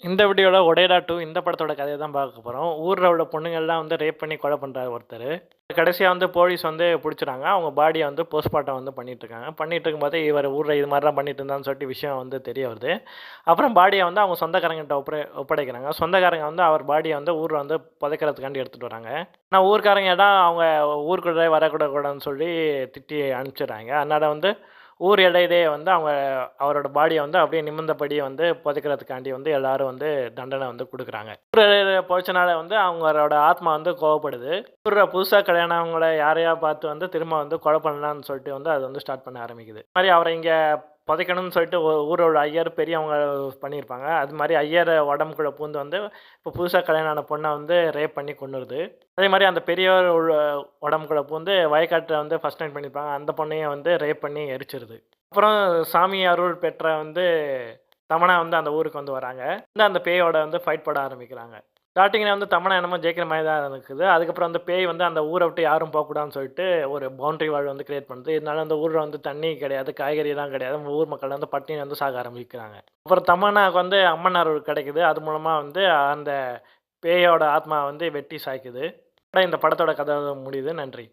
இந்த வீடியோல ஒடேரா 2 இந்த படத்தோட கதைய தான் பார்க்க போறோம். ஊர்ல உள்ள பொண்ணுங்கள்லாம் வந்து ரேப் பண்ணி கொலை பண்றாரு ஒருத்தரு. கடைசியா வந்து போலீஸ் வந்து புடிச்சுறாங்க. அவங்க பாடிய வந்து போஸ்ட்மார்ட்டம் வந்து பண்ணிட்டுருக்காங்க. பண்ணிட்டு இருக்கும்போதே இவரு ஊர்ல இது மாரிலாம் பண்ணிட்டு இருந்தான்னு சொல்லிட்டு விஷயம் வந்து தெரிய வருது. அப்புறம் பாடிய வந்து அவங்க சொந்தக்காரங்ககிட்ட ஒப்படைக்கிறாங்க. சொந்தக்காரங்க வந்து அவர் பாடிய வந்து ஊர்ல வந்து புதைக்கிறதுக்காண்டி எடுத்துட்டு வராங்க. ஆனா ஊர்க்காரங்க எல்லாம் அவங்க ஊருக்குள்ளே வரக்கூடாதுன்னு சொல்லி திட்டி அனுப்பிச்சுடுறாங்க. அதனால வந்து ஊர் எல்லையிலேயே வந்து அவங்க அவரோட பாடிய வந்து அப்படியே நிமிர்ந்தபடி வந்து புதைக்கிறதுக்காண்டி வந்து எல்லாரும் வந்து தண்டனை வந்து குடுக்குறாங்க. ஊர் எல்லையில பொழச்சனால வந்து அவங்களோட ஆத்மா வந்து கோவப்படுது. ஊர்ல புதுசா கல்யாணம் ஆனவங்கள யாரையா பார்த்து வந்து திரும்ப வந்து கொலை பண்ணலான்னு சொல்லிட்டு வந்து அது வந்து ஸ்டார்ட் பண்ண ஆரம்பிக்குது. அது மாரி அவர இங்க புதைக்கணும்னு சொல்லிட்டு ஊரோட ஐயர் பெரியவங்க பண்ணியிருப்பாங்க. அது மாரி ஐயர் உடம்புக்குள்ள பூந்து வந்து இப்போ புதுசா கல்யாணம் ஆன பொண்ண வந்து ரேப் பண்ணி கொன்னுருது. அதே மாரி அந்த பெரியவர் உடம்புக்குள்ள பூந்து வயக்காட்டுல வந்து ஃபர்ஸ்ட் நைட் பண்ணியிருப்பாங்க. அந்த பொண்ணையும் வந்து ரேப் பண்ணி எரிச்சிருது. அப்புறம் சாமி அருள் பெற்ற வந்து தமன்னா வந்து அந்த ஊருக்கு வந்து வராங்க. வந்து அந்த பேயோட வந்து ஃபைட் போட ஆரம்பிக்கிறாங்க. ஸ்டார்ட்டிங்ல வந்து தமன்னா என்னமோ ஜெயிக்கிற மாரி தான் இருக்குது. அதுக்கப்புறம் அந்த பேய் வந்து அந்த ஊர விட்டு யாரும் போக்கூடாதுன்னு சொல்லிட்டு ஒரு பவுண்டரி வால் வந்து கிரியேட் பண்ணுது. இதனால அந்த ஊர்ல வந்து தண்ணி கிடையாது, காய்கறிலாம் கிடையாது. ஊர் மக்கள் வந்து பட்டினி வந்து சாக ஆரம்பிக்கிறாங்க. அப்புறம் தமன்னாவுக்கு வந்து அம்மன் அருள் கிடைக்குது. அது மூலமா வந்து அந்த பேயோட ஆத்மா வந்து வெட்டி சாய்க்குது. இந்த படத்தோட கதை முடியுது. நன்றி.